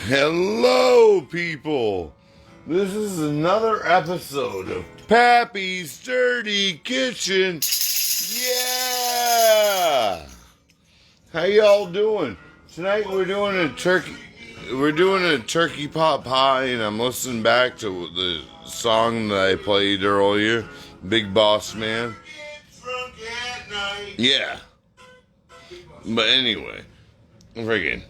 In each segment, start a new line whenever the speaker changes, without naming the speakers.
Hello, people. This is another episode of Pappy's Dirty Kitchen. Yeah! How y'all doing? Tonight we're doing a turkey. We're doing a turkey pot pie, and I'm listening back to the song that I played earlier, Big Boss Man. Yeah. But anyway, friggin'.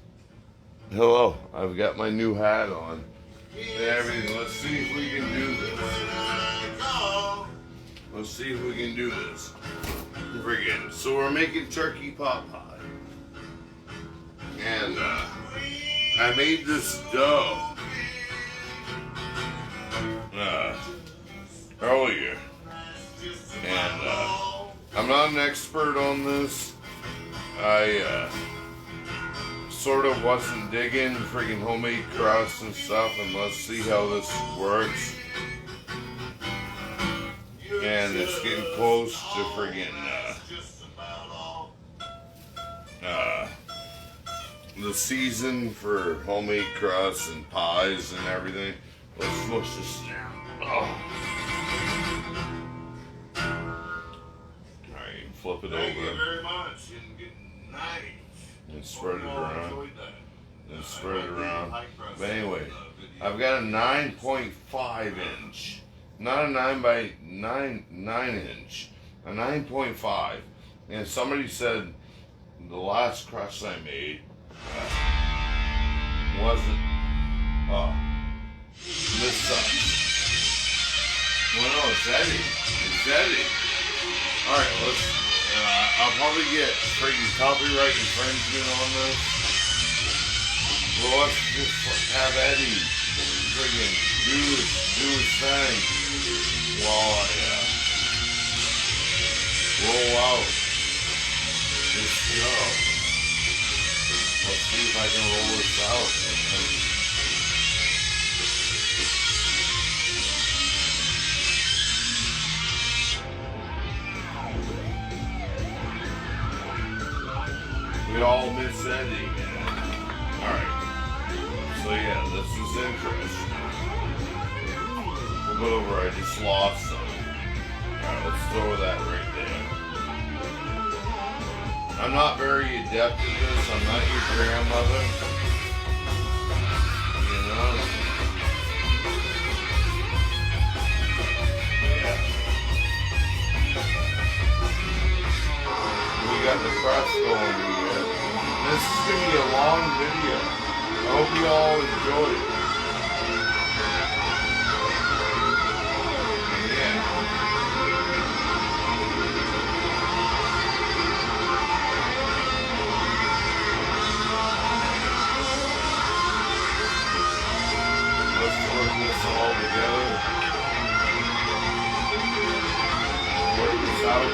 Hello, I've got my new hat on and everything. Let's see if we can do this. Let's see if we can do this. Friggin'. So we're making turkey pot pie. And I made this dough earlier. And I'm not an expert on this. I sort of wasn't digging freaking homemade crust and stuff, and let's see how this works. And it's getting close to friggin' the season for homemade crust and pies and everything. Let's smush this down. Oh. Alright, flip it over.
Thank you very much. Nice.
And spread it around. And spread it around. But anyway, I've got a 9.5 inch. Not a 9 inch. A 9.5. And somebody said the last crust I made wasn't this sucks. Well, no, it's Eddie. It's Eddie. Alright, I'll probably get freaking copyright infringement on this. Well, let's just have Eddie freaking do his thing while I roll out this dough. Let's see if I can roll this out. We all miss Eddie, man. Alright. So yeah, this is interesting. Flip it over, I just lost some. Alright, let's throw that right there. I'm not very adept at this. I'm not your grandmother. You know? Yeah. We got the crust going here. This is going to be a long video. I hope you all enjoy it. Yeah. Let's work this all together. Work this out.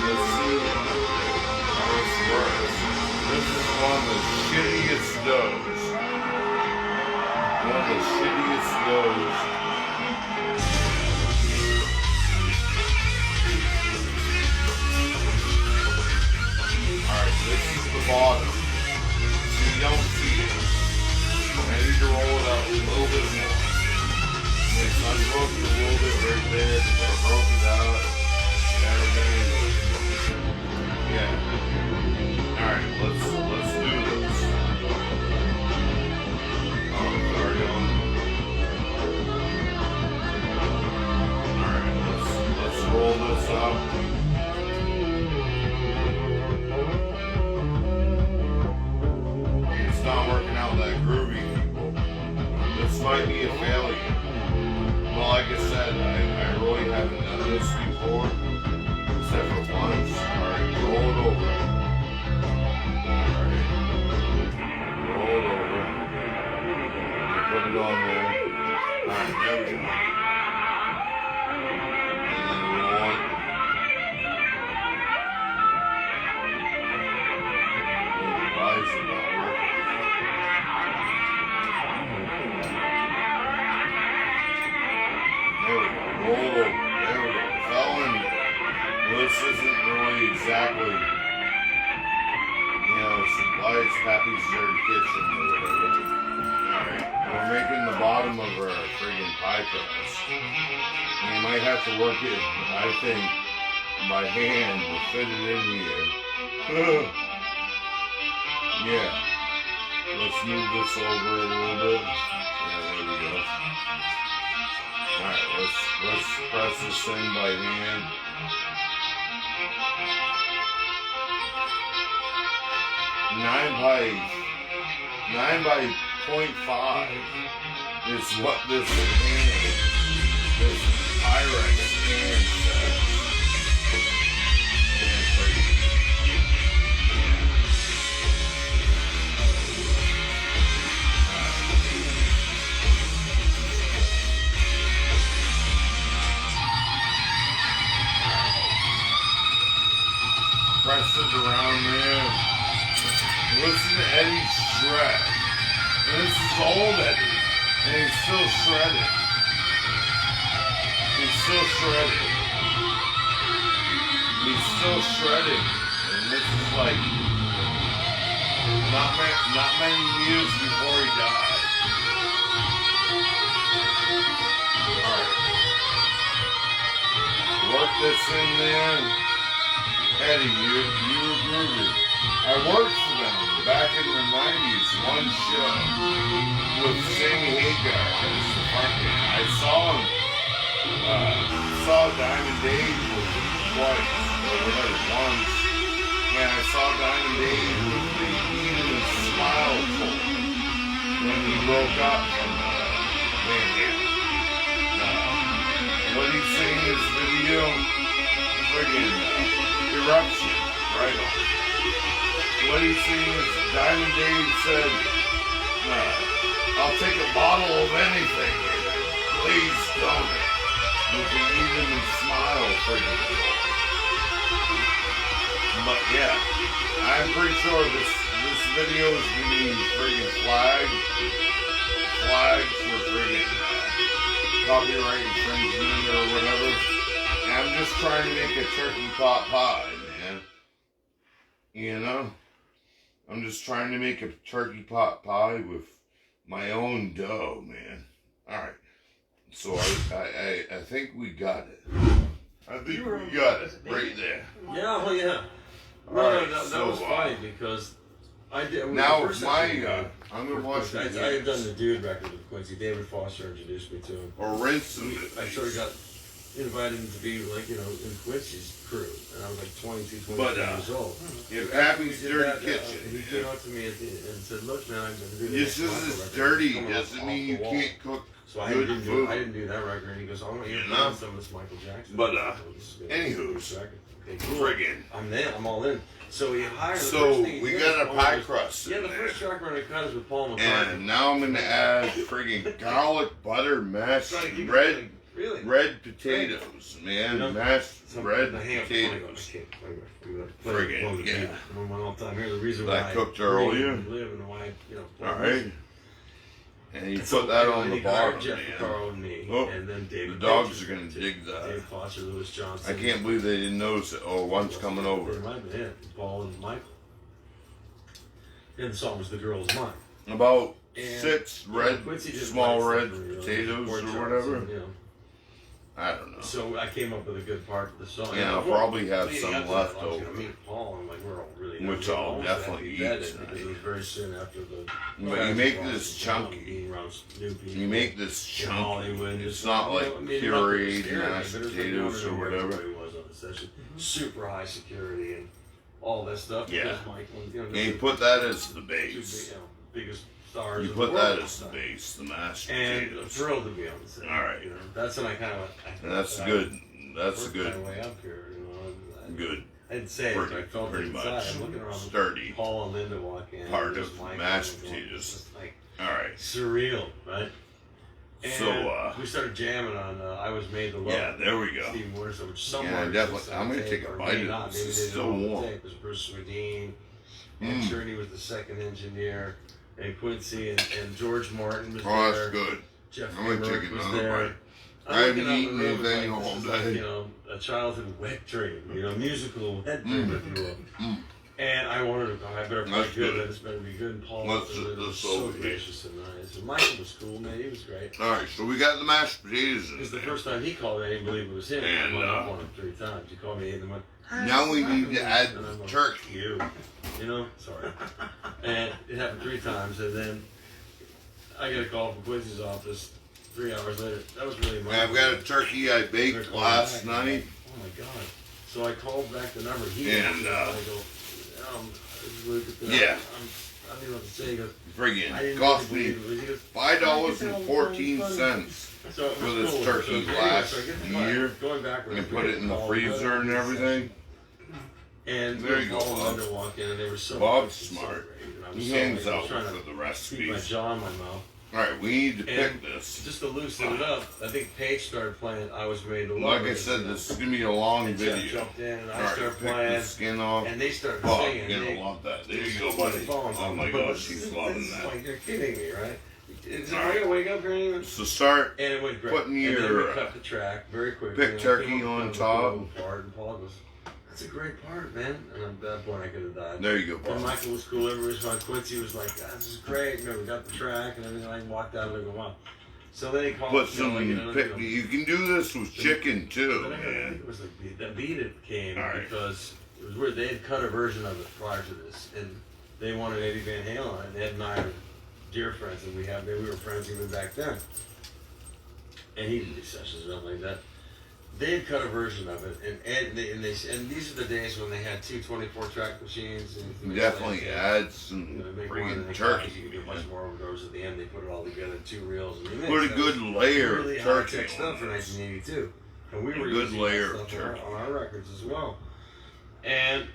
Let's see how this works. This is one of the shittiest doughs. One of the shittiest doughs. Alright, this is the bottom. So you don't see it. I need to roll it out a little bit more. It's unbroken a little bit right there. I broke it out. Everything. Yeah. Alright, let's do this. Oh, sorry, alright, let's roll this up. It's not working out that groovy, people. This might be a failure. Well, like I said, I really haven't done this before. Except for once. Alright, roll it over. Alright. Roll it over. Put it on there. Alright, there we go. And then roll it. Why is it not working? There we go. Roll it over. There we go. Fell in there. Well, this isn't really exactly, some light likes Pappy's Dirty Kitchen or whatever. Alright, we're making the bottom of our friggin' pie crust. We might have to work it, I think, by hand to fit it in here. Yeah. Let's move this over a little bit. Yeah, there we go. Alright, let's press this in by hand. 9 by 0.5 is what this Pyrex can says. Press it around there. Listen to Eddie shred. And this is old Eddie. And he's still shredding. He's still shredding. He's still shredding. And this is like not many years before he died. Alright. Work this in there. Eddie, you were groovy. I worked for them back in the 90s, one show with Sammy Hagar as the frontman. I saw Diamond Dave twice, or whatever, once. And I saw Diamond Dave with the Eden Smile tour when he broke up from Van Halen. What he's saying in this video, friggin' eruption, right on. What he's saying is Diamond Dave said, I'll take a bottle of anything, please don't it. With the even smile friggin' But yeah, I'm pretty sure this video is going to be friggin' flagged for friggin' copyright infringement or whatever. And I'm just trying to make a turkey pot pie, man. You know? I'm just trying to make a turkey pot pie with my own dough, man. Alright. So I think we got it. I think we got it right there.
Yeah, well, yeah.
Alright,
that was funny because I did.
Now my, I'm gonna watch
I
it.
had done the Dude record with Quincy. David Foster introduced me to him.
Or rinse them.
I sort of got invited to be like, you know, in Quincy's crew, and I was like 22, 23 years old.
If Pappy's Dirty Kitchen.
He came up to me and said, "Look, man, I'm gonna do
This is dirty doesn't mean you can't cook
So I
good
didn't
food.
do that record. And he goes, "I want you to
know?
do some of this Michael Jackson."
But,
anywho,
Friggin'.
I'm there. I'm all in. So he hired.
So we got our pie crust.
Yeah, the first track we're gonna cut is with Paul McCartney.
And now I'm gonna add friggin' garlic butter mashed red potatoes, man.
You know,
Mashed red potatoes.
Friggin',
yeah.
One all time here. The reason
That
why
I cooked
I
earlier.
live and why, you know.
All right. And you put that on the bottom,
Jeff
man.
Carl and me,
Oh,
and then David.
the dogs are gonna dig
Dave
that.
Foster, Lewis Johnson.
I can't believe they didn't notice it. Oh, one's coming over.
It might have been it, Paul and Michael. And the song was "The Girl Is Mine."
About
And,
6 small red potatoes or whatever.
You know.
I don't know.
So I came up with a good part of the song.
Yeah, I'll probably have some left
I was
over.
gonna meet Paul, and like we're all really.
Which I'll definitely eat
because
tonight.
it was very soon after the.
But you make this chunky.
Being around Snoopy.
You make this
in
chunky.
Hollywood.
It's not like pureed mashed
but it was like
potatoes or whatever.
everybody was on the session. Super high security and all that stuff.
Yeah.
Because Michael, you know,
And you put that as the
two
base.
biggest stars.
You
in
put
the world
that
at
as the
time.
base, the mashed
And I'm
potatoes.
thrilled to be on the set.
All right.
You know, that's when I kind of.
And that's good. That's
worked
good.
my way up here. You know,
Good.
I didn't say it, but I felt it
Pretty
inside.
much.
I'm looking around.
Sturdy.
Paul and Linda walk in.
Part
and
of
just Michael
mashed
and
potatoes.
It's just like
All right.
surreal, right? And
So,
we started jamming on "I Was Made to Love."
Yeah, there we go.
Steve Morrison, which somewhere.
Yeah, definitely.
exists on
I'm gonna
tape,
take a
or
bite
maybe
of
not.
this.
Maybe
It's
they did
still
it on
warm.
tape. It was Bruce Swedien, and Journey was the second engineer, and Quincy and George Martin was
Oh,
there.
that's good.
Jeff
I'm gonna
Emmerich
take
was
another
there.
bite.
I'm
I haven't
looking out
eaten
the room, it's
anything
like,
all
this is
day.
like, you know, a childhood wet dream, you know, musical wet dream, if you will. And I wanted to go, I better play
That's
good,
good.
this better be good. And Paul
Let's
was
get this
so
over here.
gracious and nice. And Michael was cool, man, he was great.
Alright, so we got the mashed potatoes in
Because the
there.
first time he called me, I didn't believe it was him.
And,
I went up on him 3 times. He called me and went,
Now we need to add
and I'm like,
turkey.
You know, sorry. And it happened 3 times, and then I get a call from Quincy's office 3 hours later. That was really my.
I've got a turkey I baked last night.
Oh my god! So I called back the number. He
And,
answered, and I go, look at that.
yeah.
I don't even know what to say. He goes, I
Friggin'
didn't
cost
really
me
believe it. He goes,
$5.14
so it
for
was
this
cool.
turkey
So anyway,
last
so I get the
year.
Going backwards,
And put it in the freezer and everything.
And
There you go,
Paul and
Bob.
Linda walk in, and they were so
Bob's
so
smart.
great, and I was
He
so
hangs
I was
out
trying
for
to
the
keep my
recipes.
jaw in my mouth.
Alright, we need to pick
And
this.
just to loosen it up, I think Paige started playing I Was Made to Love.
Like I
It,
said,
you know.
this is gonna be a long
And Jeff
video.
jumped in, and I
Alright,
started
pick the
playing,
skin off.
and they started
Bob,
singing.
you're
They-
gonna love that. There you
just
go,
on the
buddy.
phone.
Oh my gosh, she's loving
This is
that.
like, you're kidding me, right? Is it
Alright.
gonna wake up or anything?
So start
And it went great.
putting
and then
your,
we cut the track very quickly.
pick
and I
turkey
came up
on
with a
top.
little part, and Paul goes, "That's a great part, man." And at that point, I could have died.
there you go,
And
Bob.
Michael was cool. Everybody was fine. Quincy was like, "God, this is great." You know, we got the track and everything. I walked out of it and wow. So then he called.
Put
you know,
some,
like, you know,
you can do this with chicken too,
But I think
man.
it was the beat it came
Alright.
because it was weird. They had cut a version of it prior to this, and they wanted Eddie Van Halen on it. And Ed and I are dear friends, and we were friends even back then. And he did these sessions and nothing like that. They had cut a version of it, and Ed and these are the days when they had 2 24-track machines. And
Definitely add
you
some
know, make one and
friggin'
then
turkey.
You could get much more overdose at the end. They put it all together, 2 reels. And they
Put a
mixed
good
it.
layer
Really
of turkey
high-tech stuff for
on this.
1982. And we
A
were
good
using
layer
that
of
stuff
turkey.
on our records as well. And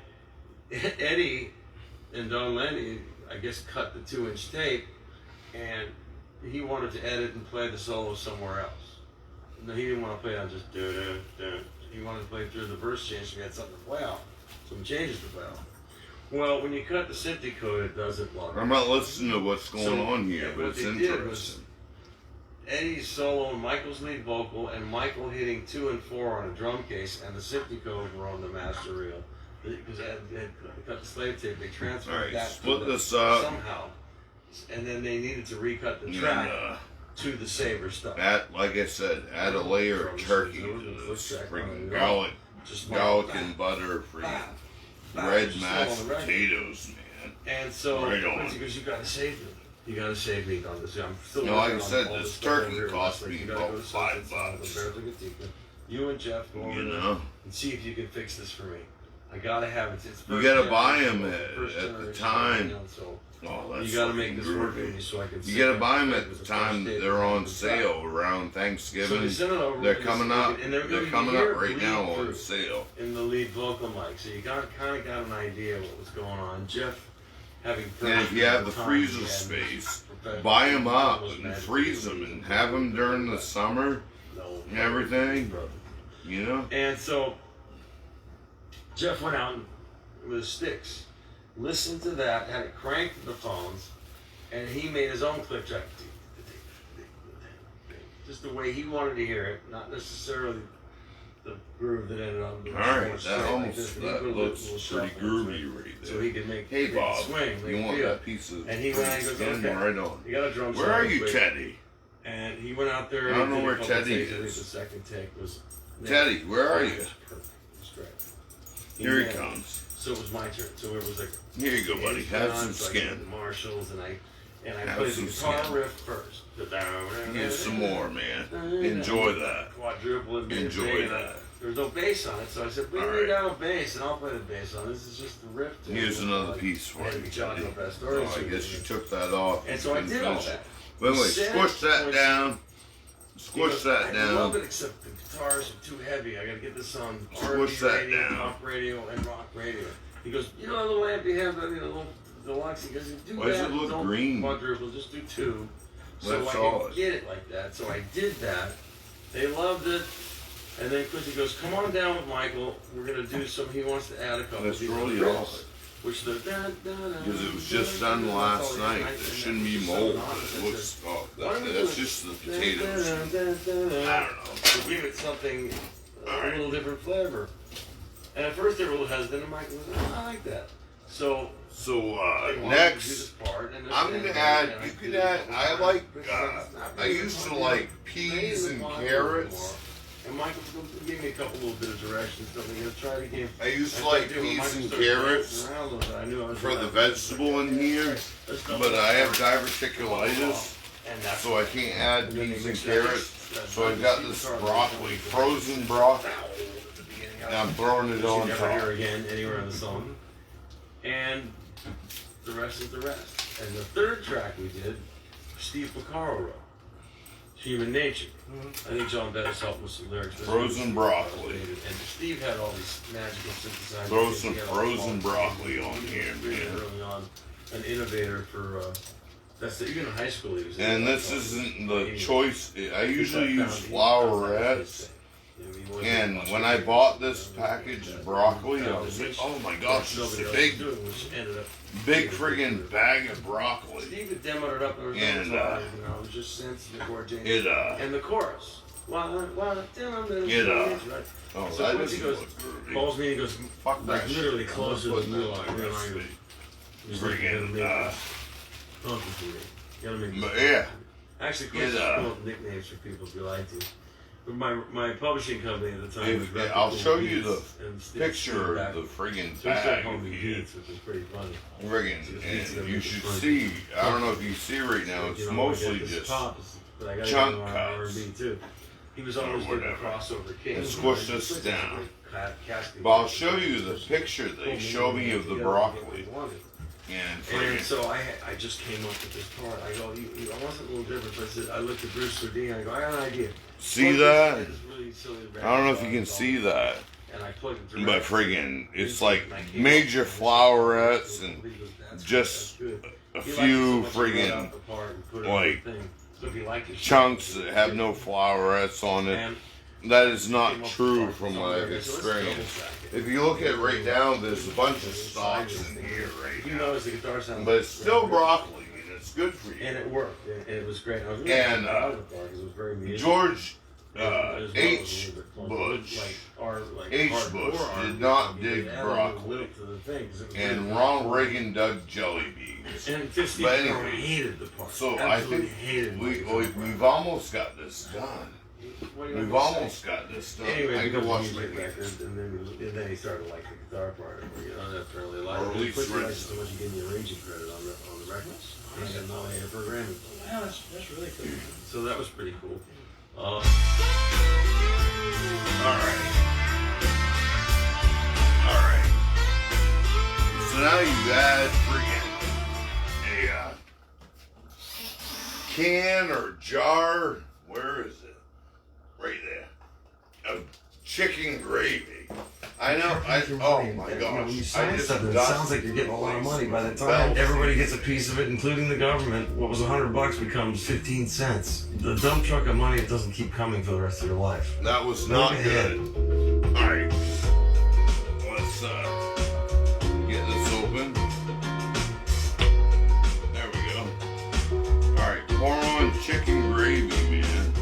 Eddie and Don Landy, I guess, cut the 2-inch tape, and he wanted to edit and play the solo somewhere else. No, he didn't want to play on just do. He wanted to play through the verse change, so we had something to play on, some changes to play on. Well, when you cut the Synthi code, it doesn't look.
I'm not listening to what's going
So,
on here,
yeah,
but
what
it's
they did was
interesting.
Eddie's solo and Michael's lead vocal, and Michael hitting 2 and 4 on a drum case, and the Synthi code were on the master reel. Because Ed cut the slave tape, they transferred
Alright,
that
split
to the,
this up.
somehow, and then they needed to recut the
And
track to the Saber stuff.
like I said, add a layer of turkey to this. Freaking garlic and butter for red mashed potatoes, man.
And so
Right on.
Quincy goes, "You gotta save me. You gotta save me on this. I'm still
No, like I
working on
said,
all
this
stuff
turkey
over here.
cost
Like,
me
you gotta
about
go to
$5.
Sunset, Roberto Gatica. You and Jeff go over
You
there
know,
and see if you can fix this for me. I gotta have it. It's
you
first
gotta buy
generation,
them
first
at the
generation,
time.
you know, so
Oh, that's
you gotta make
fucking
this work for
groovy.
me so I can.
You
sit
gotta
there
buy them
and
at
play with
the
first
time
tape
they're on
and the track.
sale around
So they
Thanksgiving.
sent it over.
They're
and
coming
it's-
up.
and
They're
you
coming
hear
up right
bleed
now
through
on sale.
in the lead vocal mic, so you kind of got an idea what was going on. Jeff, having
And if you have the
time,
freezer
he had
space,
professional-
buy them up
almost
and
magic
freeze them and have them during the summer.
No,
and everything. You know,
And so Jeff went out with his sticks, listened to that, had it cranked to the phones, and he made his own click track. Just the way he wanted to hear it, not necessarily the groove that ended up.
all right, that looks pretty groovy right
So
there.
he could make
Hey
make it
Bob,
swing, make
you
it
want
feel.
that piece of
And he went and goes,
skin
okay.
right on?
You got a drum
Where
solo
are you,
quick.
Teddy?
And he went out there.
I don't
and
know
did a
where
couple
Teddy
takes. I think
is.
the second take was.
Teddy, where are you?
Perfect. It was great.
Here he
nailed it.
comes.
So it was my turn. So it was like.
Here you go, buddy. Have some
So I did
skin.
the Marshalls and I
Have
played the
some
guitar
skin.
riff first.
Here's some more, man. Enjoy that.
Quadruple and
Enjoy
big, and
that.
there was no bass on it, so I said, "Bring
All
me
right.
down a bass, and I'll play the bass on it. This is just the riff." to it."
Here's another
Like,
piece for
I had to
you,
be chalking
Teddy.
up that story.
Oh, I guess you took that off.
And so I
Didn't
did all
finish it.
that.
Wait,
Set,
squish that
voice.
down.
He
Squish
goes,
that
I love
down.
it, except the guitars are too heavy. I gotta get this on
Squish
R&B
that
radio,
down.
pop radio, and rock radio. He goes, "You know that little amp you have, that, you know, little deluxe." He goes, "Do
Why does
that.
it look
Don't
green?"
quadruple, just do 2." So
That's
I
solid.
could get it like that. So I did that. They loved it. And then Quincy goes, "Come on down with Michael. We're gonna do some." He wants to add a couple.
Let's
of these
roll you
riffs,
off.
Which the
Because it was just done last night. There shouldn't be mold. It looks. Oh, that's just the potatoes. I don't know.
To give it something a little different flavor. And at first they were a little hesitant, and Michael was, "Oh, I like that." So
So
they wanted to do
next,
this part, and
I'm
and-
gonna add.
and
You
I
can
did
add.
it
I
over
like.
time, because it's not
I
really
used to
fun.
like
Made
peas
the
and
pot
carrots.
more. And Michael gave me a couple little bit of directions. So I'm gonna try it again.
I used to
That's what
like
I do. When
peas
Michael
and
started
carrots
dancing around a little bit, I knew I was
for
right.
the vegetable in here,
Let's double
but I have
that.
diverticulitis,
And that's
so I can't add
and then
peas
they
and
mix
carrots.
that-
So I've got this broccoli, frozen broccoli,
at the beginning of
and I'm throwing it
which you
on
never hear
top.
again anywhere in the song. And the rest is the rest. And the third track we did, Steve Porcaro wrote, Human Nature. I think John Bettis helped with some lyrics.
Frozen broccoli.
And Steve had all these magical synthesizers.
Throw some
He had all
frozen
the-
broccoli on
he was
here,
really
man.
early on, an innovator for, even in high school he was.
And this isn't the choice. I usually use flowerets. And when I bought this package of broccoli, I was like, oh my gosh, it's a big friggin' bag of broccoli.
Steve had demoed it up and
And,
it was just sensitive or
It,
and the chorus. Right?
Oh,
So
that
once he
doesn't
goes,
look groovy.
calls me and he goes,
Fuck
like
that
literally
shit.
close to
I'm
the
putting
middle
that
line.
on
Real
my
angry.
recipe.
He's like, you gotta
Friggin',
make this funky for me. You gotta make this
but
funky
yeah.
for me. Actually,
It,
Chris come up with nicknames for people if you like to. But my publishing company at the time was Record
I'll
Cool
show you the
Beats, and Steve
picture
back-
of the friggin'
So he started
bag
calling me
here.
Beats, which was pretty funny.
Friggin', and you should see, I don't know if you see right now, it's
You know, I
mostly
got this
just
pop, but I got
chunk
it on
cuts.
R&B too. He was always
or
doing the
whatever.
crossover king.
And squish this down. But I'll show you the picture they show me of the broccoli. And
And
friggin',
so I just came up with this part. I go, I wasn't a little different. So I said, I looked at Bruce Sardine. I go, I got an idea.
see
Plug
that?
this really silly
I don't know if you
rap
can
song
see that,
And I plugged it
but
direct.
friggin', it's like major flowerets and just a few friggin' like chunks that have no flowerets on it. That is not true from what I've experienced. If you look at it right now, there's a bunch of stalks in here right
You
now.
notice the guitar sound.
But it's still broccoli, and it's good for
And
you.
it worked. And it was great. I was really
And,
proud of the part because it was very musical.
George
As well as
H.
a little bit fun.
Bush
Like
H.
hardcore
Bush
R&B,
did not
but
dig
add a little
broccoli.
lilt to the thing, 'cause it was
and
really
Ronald
cool.
Reagan dug jelly beans.
And 50
But
people
anyway,
hated the part.
So I
Absolutely
think
hated
we've almost got this done.
What do you
We've
want me to
almost got this
say?
done.
Anyway,
I
because
can watch
of the
my
music record, and then he started to like the guitar part. You know, that's fairly light.
Or at least
Quickly,
Rich.
so much he gave me arranging credit on the records. And I got nominated for a Grammy.
Wow, that's really cool.
So that was pretty cool.
Alright. Alright. So now you add friggin' a can or jar. Where is it? Right there. Of chicken gravy. I know. Oh my gosh.
When you
I
sign
just
something, it
dusted
sounds like you're getting a lot of money. By the
Bell
time everybody gets a piece of it, including the government, what was $100 becomes 15 cents. The dump truck of money, it doesn't keep coming for the rest of your life.
That was not
Look
good.
ahead.
Alright. Let's get this open. There we go. Alright, pour on chicken gravy, man.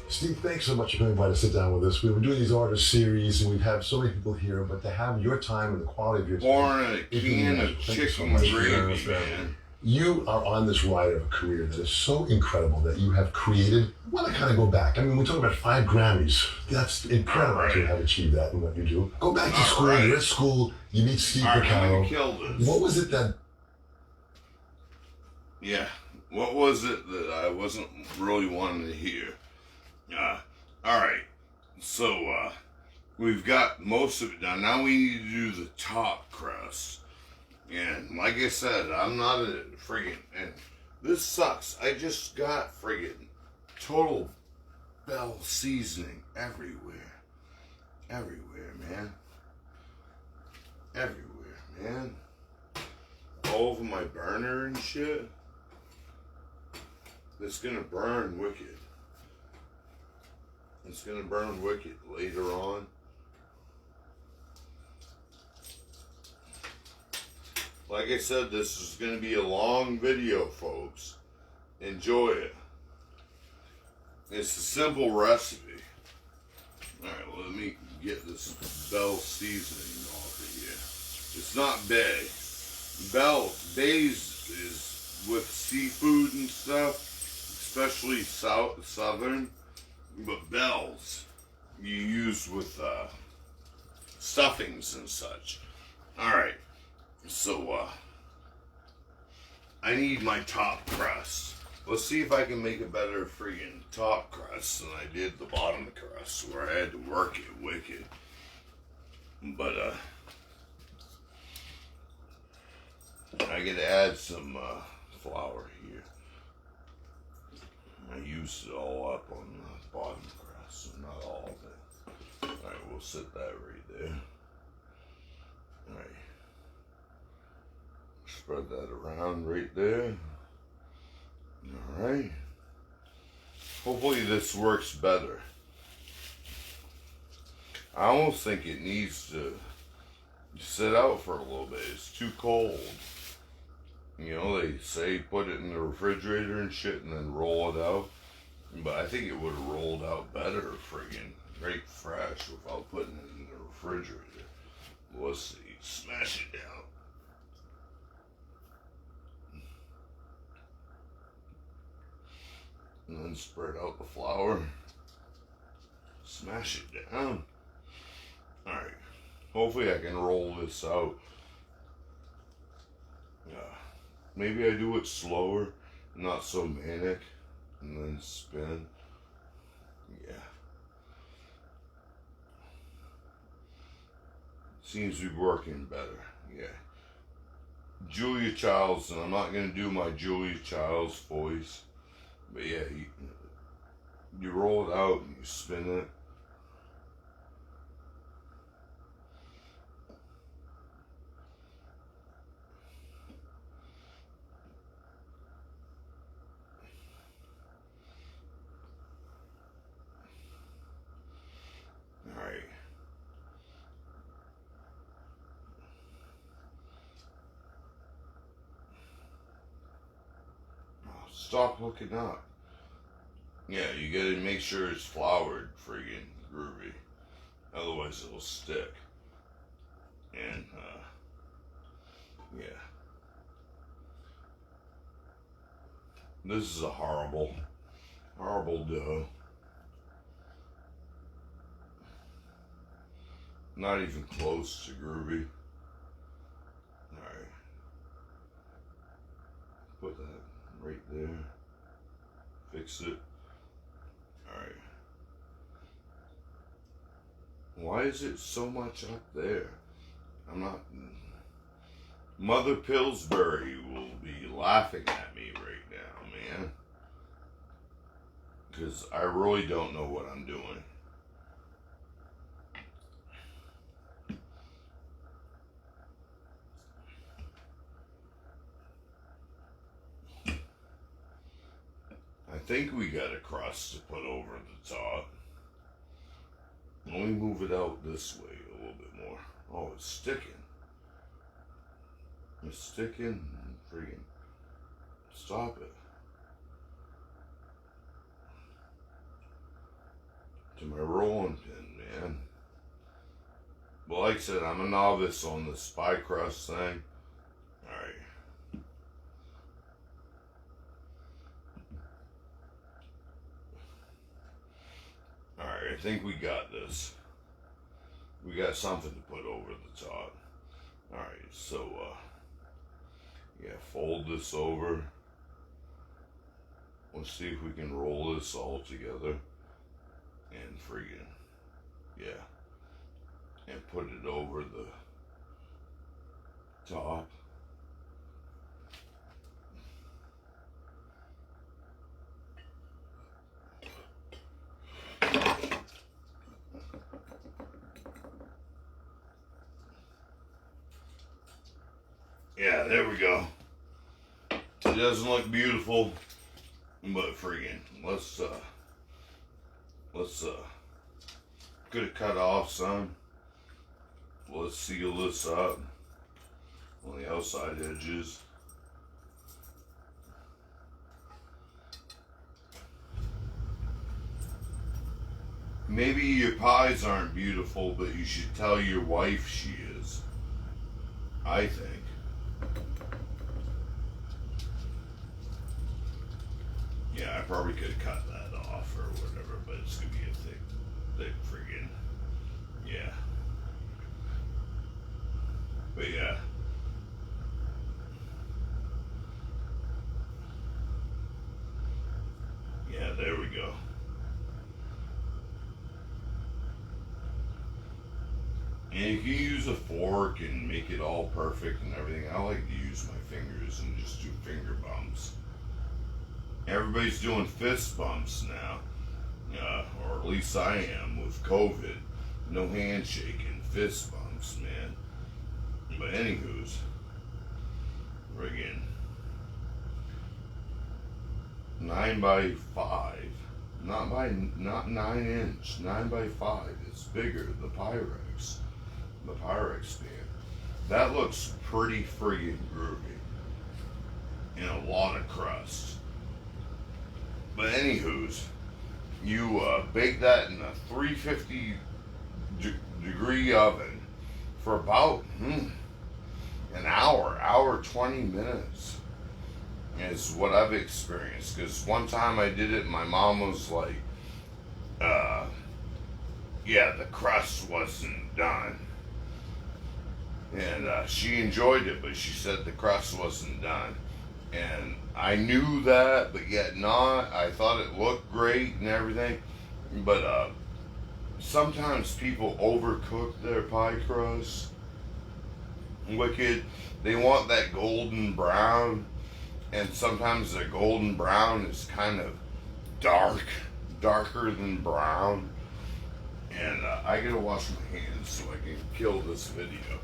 Steve, thanks so much for coming by to sit down with us. We've been doing these artist series and we've had so many people here, but to have your time and the quality of your
Pour
time.
on a can of
Thank you so
chicken
much.
gravy, man.
You are on this ride of a career that is so incredible that you have created. I want to kind of go back. I mean, we talk about 5 Grammys. That's incredible
All right.
to have achieved that in what you do. Go back to
All
school.
right.
You're at school. You meet Steve
Alright, I'm
Porcaro.
gonna kill this.
What was it that
Yeah. What was it that I wasn't really wanting to hear? Alright. So, we've got most of it done. Now we need to do the top crust. And like I said, I'm not a friggin', and this sucks. I just got friggin' total bell seasoning everywhere. Everywhere, man. Everywhere, man. All over my burner and shit. It's gonna burn wicked. It's gonna burn wicked later on. Like I said, this is gonna be a long video, folks. Enjoy it. It's a simple recipe. Alright, let me get this bell seasoning off of here. It's not big.
Bays is with seafood and stuff, especially southern. But bells you use with stuffings and such. Alright, so I need my top crust. Let's see if I can make a better freaking top crust than I did the bottom crust, where I had to work it wicked. But I gotta add some flour here. I used it all up on the bottom crust, so not all of it. Alright, we'll set that right there. Alright. Spread that around right there. Alright. Hopefully this works better. I almost think it needs to sit out for a little bit. It's too cold. You know, they say put it in the refrigerator and shit and then roll it out. But I think it would have rolled out better friggin' right fresh without putting it in the refrigerator. Let's see. Smash it down. And then spread out the flour. Smash it down. Alright. Hopefully I can roll this out. Maybe I do it slower, not so manic, and then spin. Yeah. Seems to be working better. Yeah. Julia Childs, and I'm not going to do my Julia Childs voice, but yeah, you roll it out and you spin it. Alright. Stop hooking up. Yeah, you gotta make sure it's floured, friggin' groovy. Otherwise it'll stick. And, yeah. This is a horrible dough. Not even close to groovy. Alright. Put that right there. Fix it. Alright. Why is it so much up there? I'm not... Mother Pillsbury will be laughing at me right now, man. Because I really don't know what I'm doing. I think we got a crust to put over the top. Let me move it out this way a little bit more. Oh, it's sticking. It's sticking. Freaking stop it. To my rolling pin, man. But like I said, I'm a novice on the spy crust thing. Alright. Alright, I think we got this. We got something to put over the top. Alright, so, yeah, fold this over. Let's see if we can roll this all together. And friggin', yeah. And put it over the top. Yeah, there we go. It doesn't look beautiful, but friggin', let's could have cut off some. Let's seal this up on the outside edges. Maybe your pies aren't beautiful, but you should tell your wife she is. I think. Yeah, I probably could cut that off or whatever, but it's gonna be a thick friggin', yeah. But yeah. Yeah, there we go. And you can use a fork and make it all perfect and everything. I like to use my fingers and just do finger bumps. Everybody's doing fist bumps now. Or at least I am with COVID. No handshaking, fist bumps, man. But anywho's, friggin' 9x5, not 9 inch, 9x5. It's bigger. The Pyrex pan. That looks pretty friggin' groovy. And a lot of crust. But anywho's, you bake that in a 350 degree oven for about an hour 20 minutes is what I've experienced. Because one time I did it and my mom was like, yeah, the crust wasn't done. And she enjoyed it, but she said the crust wasn't done. And I knew that, but yet not. I thought it looked great and everything. But sometimes people overcook their pie crust. Wicked. They want that golden brown. And sometimes the golden brown is kind of darker than brown. And I gotta wash my hands so I can kill this video.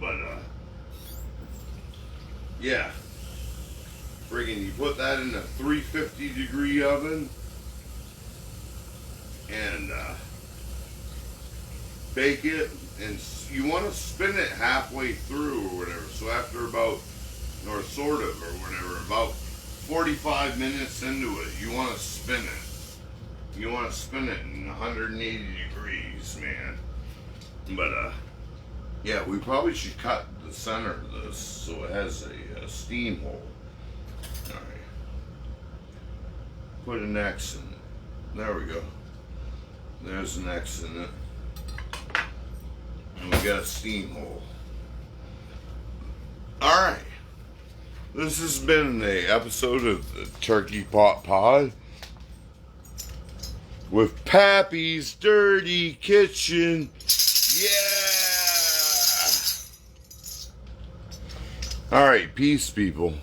But yeah. Friggin', you put that in a 350 degree oven and bake it, and you want to spin it halfway through or whatever. So after about, or sort of, or whatever, about 45 minutes into it, you want to spin it. You want to spin it in 180 degrees, man. But yeah, we probably should cut the center of this so it has a steam hole. Alright. Put an X in it. There we go. There's an X in it. And we got a steam hole. Alright. This has been an episode of the Turkey Pot Pod with Pappy's Dirty Kitchen. Yeah! Alright, peace, people.